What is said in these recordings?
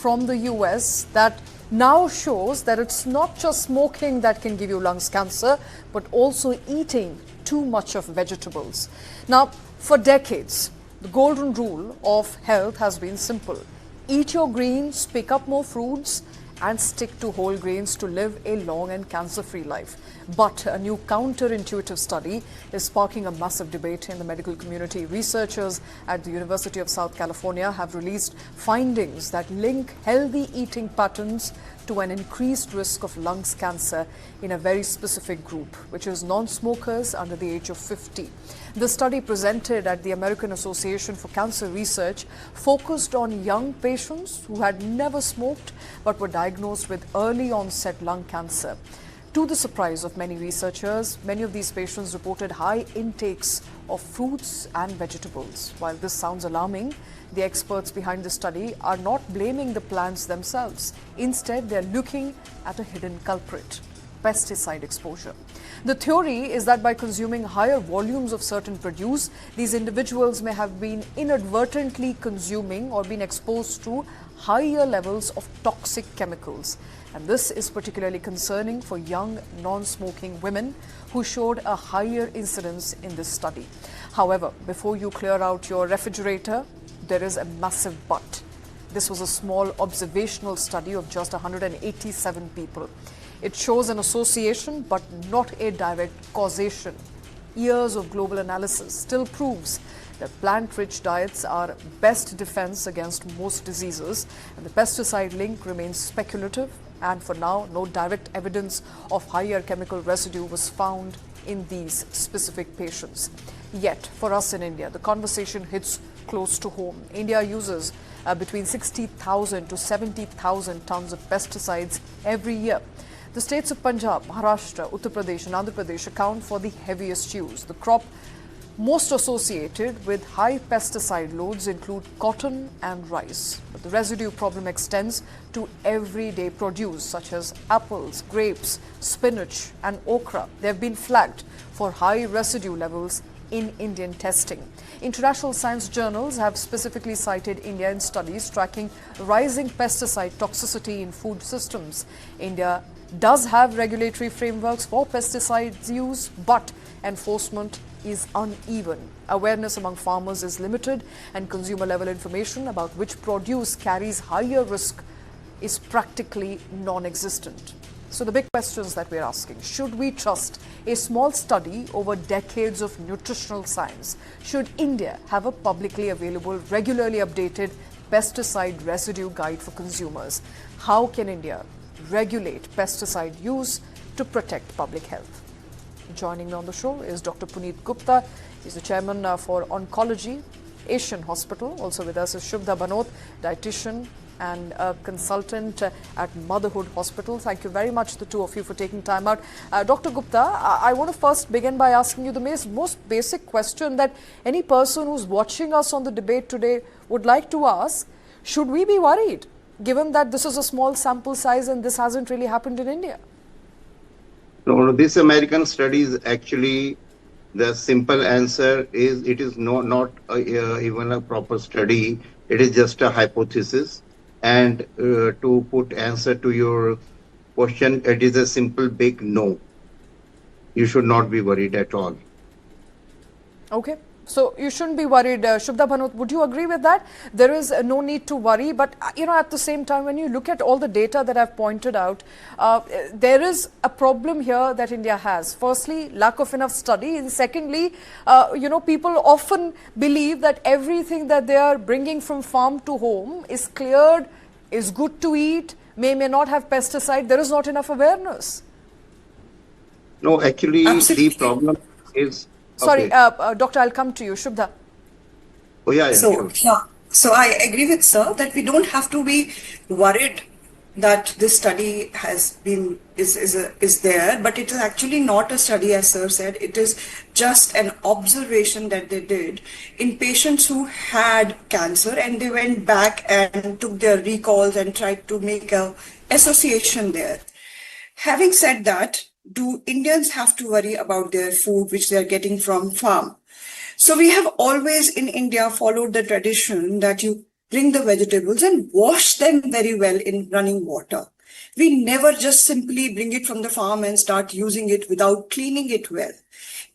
from the US that now shows that it's not just smoking that can give you lungs cancer, but also eating too much of vegetables. Now, for decades, the golden rule of health has been simple. Eat your greens, pick up more fruits, and stick to whole grains to live a long and cancer-free life. But a new counterintuitive study is sparking a massive debate in the medical community. Researchers at the University of South California have released findings that link healthy eating patterns to an increased risk of lungs cancer in a very specific group, which is non-smokers under the age of 50. The study presented at the American Association for Cancer Research focused on young patients who had never smoked but were diagnosed with early onset lung cancer. To the surprise of many researchers, many of these patients reported high intakes of fruits and vegetables. While this sounds alarming, the experts behind the study are not blaming the plants themselves. Instead, they are looking at a hidden culprit: pesticide exposure. The theory is that by consuming higher volumes of certain produce, these individuals may have been inadvertently consuming or been exposed to higher levels of toxic chemicals. And this is particularly concerning for young non-smoking women who showed a higher incidence in this study. However, before you clear out your refrigerator, there is a massive but. This was a small observational study of just 187 people. It shows an association but not a direct causation. Years of global analysis still proves that plant-rich diets are best defense against most diseases, and the pesticide link remains speculative, and for now no direct evidence of higher chemical residue was found in these specific patients. Yet for us in India, the conversation hits close to home. India uses between 60,000 to 70,000 tons of pesticides every year. The states of Punjab, Maharashtra, Uttar Pradesh and Andhra Pradesh account for the heaviest use. The crop most associated with high pesticide loads include cotton and rice. But the residue problem extends to everyday produce such as apples, grapes, spinach and okra. They have been flagged for high residue levels in Indian testing. International science journals have specifically cited India in studies tracking rising pesticide toxicity in food systems. India does have regulatory frameworks for pesticides use, but enforcement is uneven. Awareness among farmers is limited, and consumer level information about which produce carries higher risk is practically non-existent. So the big questions that we're asking: should we trust a small study over decades of nutritional science? Should India have a publicly available, regularly updated pesticide residue guide for consumers? How can India regulate pesticide use to protect public health? Joining me on the show is Dr. Puneet Gupta. He's the chairman for Oncology Asian Hospital. Also with us is Shubha Banot, dietitian and a consultant at Motherhood Hospital. Thank you very much, the two of you, for taking time out. Dr. Gupta, I want to first begin by asking you the most basic question that any person who's watching us on the debate today would like to ask: should we be worried, given that this is a small sample size and this hasn't really happened in India? No, this American study is actually, the simple answer is it is not even a proper study. It is just a hypothesis. And to put answer to your question, it is a simple big no. You should not be worried at all. Okay. So you shouldn't be worried. Shubha Banot, would you agree with that? There is no need to worry. But, at the same time, when you look at all the data that I've pointed out, there is a problem here that India has. Firstly, lack of enough study. And secondly, people often believe that everything that they are bringing from farm to home is cleared, is good to eat, may not have pesticide. There is not enough awareness. No, actually, the problem is... Sorry, Doctor, I'll come to you. Shubha. Oh, yeah, sure. So I agree with sir that we don't have to be worried that this study is there, but it is actually not a study, as sir said. It is just an observation that they did in patients who had cancer, and they went back and took their recalls and tried to make a association there. Having said that, do Indians have to worry about their food which they are getting from farm? So we have always in India followed the tradition that you bring the vegetables and wash them very well in running water. We never just simply bring it from the farm and start using it without cleaning it well.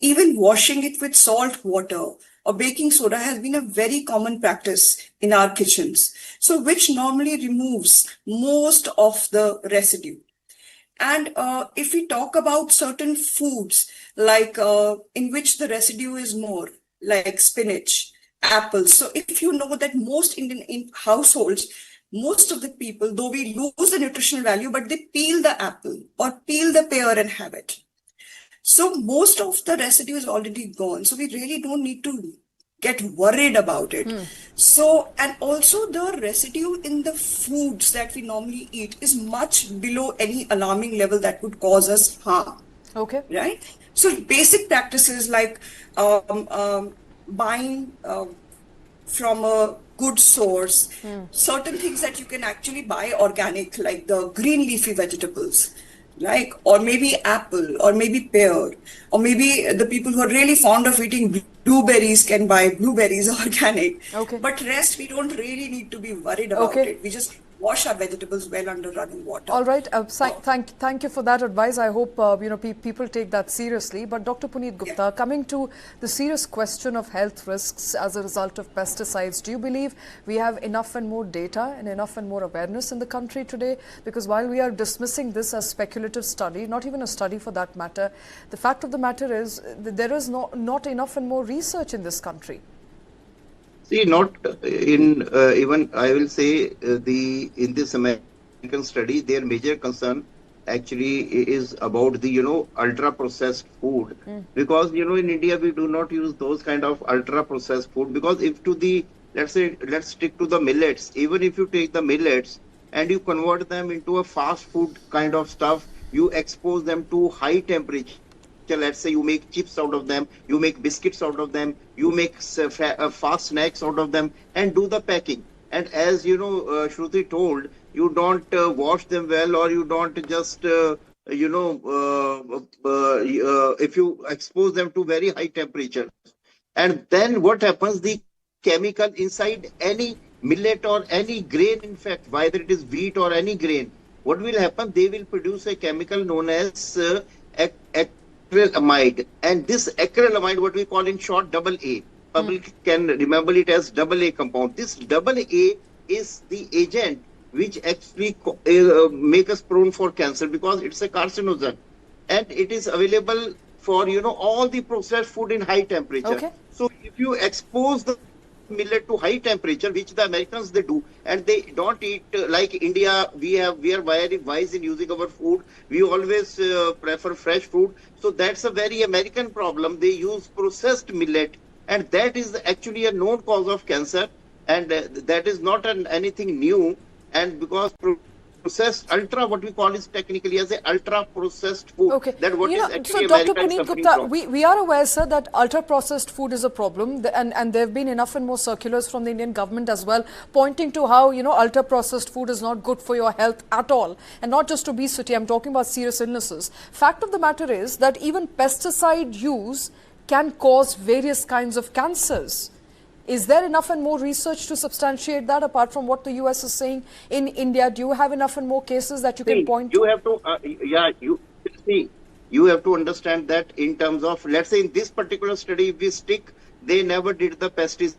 Even washing it with salt water or baking soda has been a very common practice in our kitchens. So which normally removes most of the residue. And if we talk about certain foods, like in which the residue is more, like spinach, apples. So if you know that most Indian households, most of the people, though we lose the nutritional value, but they peel the apple or peel the pear and have it. So most of the residue is already gone. So we really don't need to get worried about it. So, and also the residue in the foods that we normally eat is much below any alarming level that would cause us harm. Okay. Right? So basic practices like buying from a good source, certain things that you can actually buy organic, like the green leafy vegetables, like, or maybe apple, or maybe pear, or maybe the people who are really fond of eating blueberries can buy blueberries organic. Okay. But rest, we don't really need to be worried about it. We just wash our vegetables well under running water. All right. Thank you for that advice. I hope people take that seriously. But Dr. Puneet Gupta, coming to the serious question of health risks as a result of pesticides, do you believe we have enough and more data and enough and more awareness in the country today? Because while we are dismissing this as speculative study, not even a study for that matter, the fact of the matter is that there is not enough and more research in this country. See, not in even I will say in this American study, their major concern actually is about the ultra processed food, because in India we do not use those kind of ultra processed food, because if to the let's stick to the millets, even if you take the millets and you convert them into a fast food kind of stuff, you expose them to high temperature. Let's say you make chips out of them, you make biscuits out of them, you make fast snacks out of them, and do the packing. And as Shruti told, you don't wash them well, or you don't just if you expose them to very high temperatures. And then what happens? The chemical inside any millet or any grain, in fact, whether it is wheat or any grain, what will happen? They will produce a chemical known as acrylamide, and this acrylamide, what we call in short AA, public can remember it as AA compound. This AA is the agent which actually make us prone for cancer, because it's a carcinogen, and it is available for all the processed food in high temperature. So if you expose the millet to high temperature, which the Americans they do, and they don't eat like India. We are very wise in using our food. We always prefer fresh food. So that's a very American problem. They use processed millet, and that is actually a known cause of cancer, and that is not anything new. And because processed ultra, what we call is technically as a ultra processed food. That what is actually so Dr. Puneet Gupta, we are aware, sir, that ultra processed food is a problem, and there have been enough and more circulars from the Indian government as well, pointing to how ultra processed food is not good for your health at all, and not just obesity. I'm talking about serious illnesses. Fact of the matter is that even pesticide use can cause various kinds of cancers. Is there enough and more research to substantiate that, apart from what the US is saying in India? Do you have enough and more cases that you can point to? You have to, you have to understand that in terms of, let's say in this particular study, if we stick, they never did the pesticide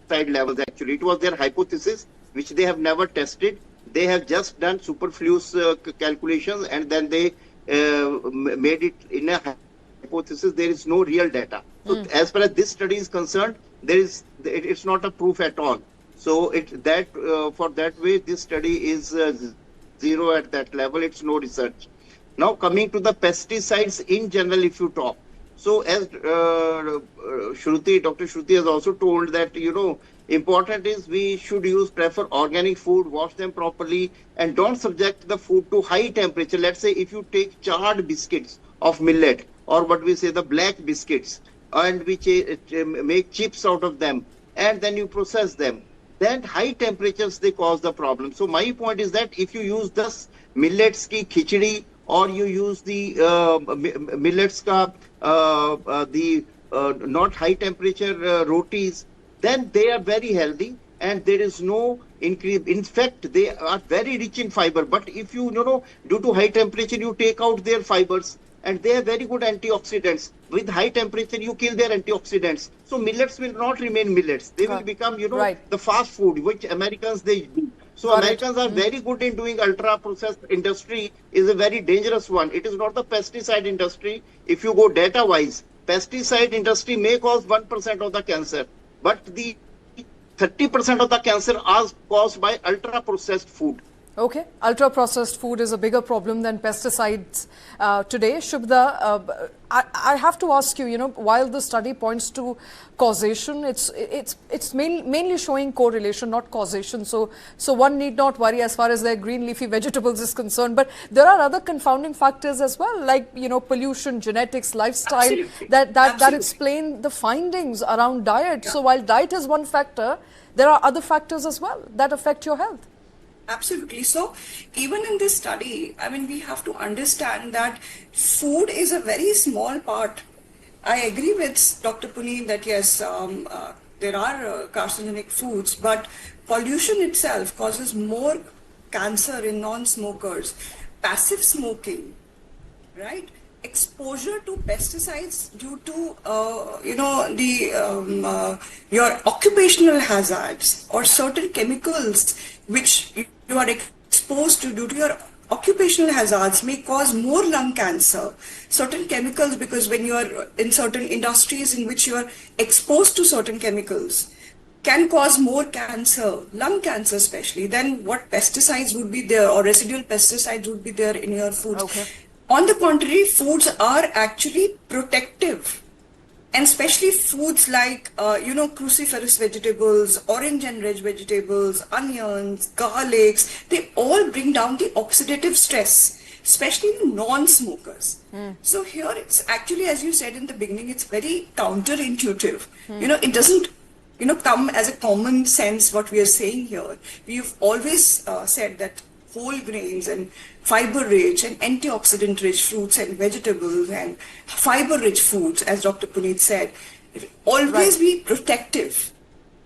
levels actually. It was their hypothesis, which they have never tested. They have just done superfluous calculations, and then they made it in a hypothesis. There is no real data. So as far as this study is concerned, it's not a proof at all. So for that way, this study is zero at that level. It's no research. Now coming to the pesticides in general, if you talk, so as Dr. Shruti has also told that important is we should prefer organic food, wash them properly, and don't subject the food to high temperature. Let's say if you take charred biscuits of millet, or what we say the black biscuits, and we make chips out of them, and then you process them, then high temperatures they cause the problem. So my point is that if you use this millets ki khichdi, or you use the millets ka not high temperature rotis, then they are very healthy, and there is no increase. In fact, they are very rich in fiber. But if you know, due to high temperature, you take out their fibers, and they are very good antioxidants. With high temperature, you kill their antioxidants. So millets will not remain millets. They will become, the fast food, which Americans they do. So Americans are very good in doing ultra processed industry is a very dangerous one. It is not the pesticide industry. If you go data wise, pesticide industry may cause 1% of the cancer, but the 30% of the cancer are caused by ultra processed food. Okay, ultra processed food is a bigger problem than pesticides today. Shubhda, I have to ask you, while the study points to causation, it's mainly showing correlation, not causation. So one need not worry as far as their green leafy vegetables is concerned. But there are other confounding factors as well, like pollution, genetics, lifestyle, that explain the findings around diet. Yeah. So while diet is one factor, there are other factors as well that affect your health. Absolutely. So even in this study, I mean, we have to understand that food is a very small part. I agree with Dr. Puneet that yes, there are carcinogenic foods, but pollution itself causes more cancer in non-smokers. Passive smoking, right? Exposure to pesticides due to your occupational hazards or certain chemicals which you are exposed to due to your occupational hazards may cause more lung cancer. Certain chemicals, because when you are in certain industries in which you are exposed to certain chemicals, can cause more cancer, lung cancer especially, than what pesticides would be there or residual pesticides would be there in your food. Okay. On the contrary, foods are actually protective. And especially foods like, cruciferous vegetables, orange and red vegetables, onions, garlics, they all bring down the oxidative stress, especially in non-smokers. So here it's actually, as you said in the beginning, it's very counterintuitive. It doesn't, come as a common sense what we are saying here. We've always said that whole grains and fiber-rich and antioxidant-rich fruits and vegetables and fiber-rich foods, as Dr. Puneet said, always be protective,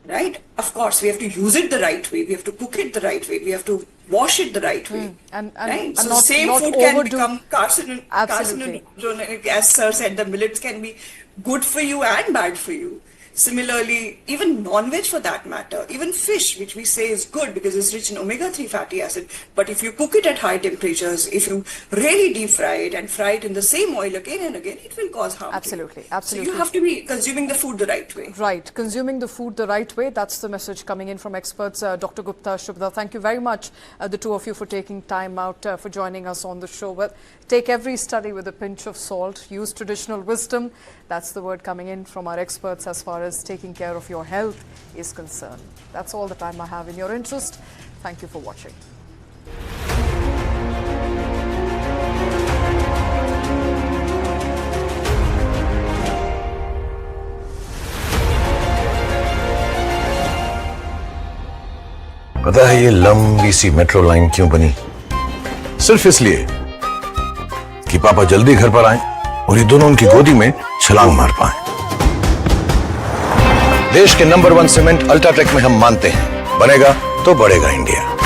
right? Of course, we have to use it the right way. We have to cook it the right way. We have to wash it the right way. Right? So not, same not food can become carcinogenic. As Sir said, the millets can be good for you and bad for you. Similarly, even non-veg for that matter, even fish, which we say is good because it's rich in omega-3 fatty acid, but if you cook it at high temperatures, if you really deep fry it and fry it in the same oil again and again, it will cause harm. Absolutely. So you have to be consuming the food the right way. Right, consuming the food the right way. That's the message coming in from experts. Dr. Gupta, Shubhda, thank you very much, the two of you, for taking time out for joining us on the show. Well, take every study with a pinch of salt. Use traditional wisdom. That's the word coming in from our experts as far as taking care of your health is concerned. That's all the time I have in your interest. Thank you for watching. पता है ये लंबी सी metro line क्यों बनी? सिर्फ इसलिए कि पापा जल्दी घर पर आए और ये दोनों उनकी गोदी में छलांग मार पाए। देश के नंबर 1 सीमेंट अल्ट्राटेक में हम मानते हैं, बनेगा तो बढ़ेगा इंडिया।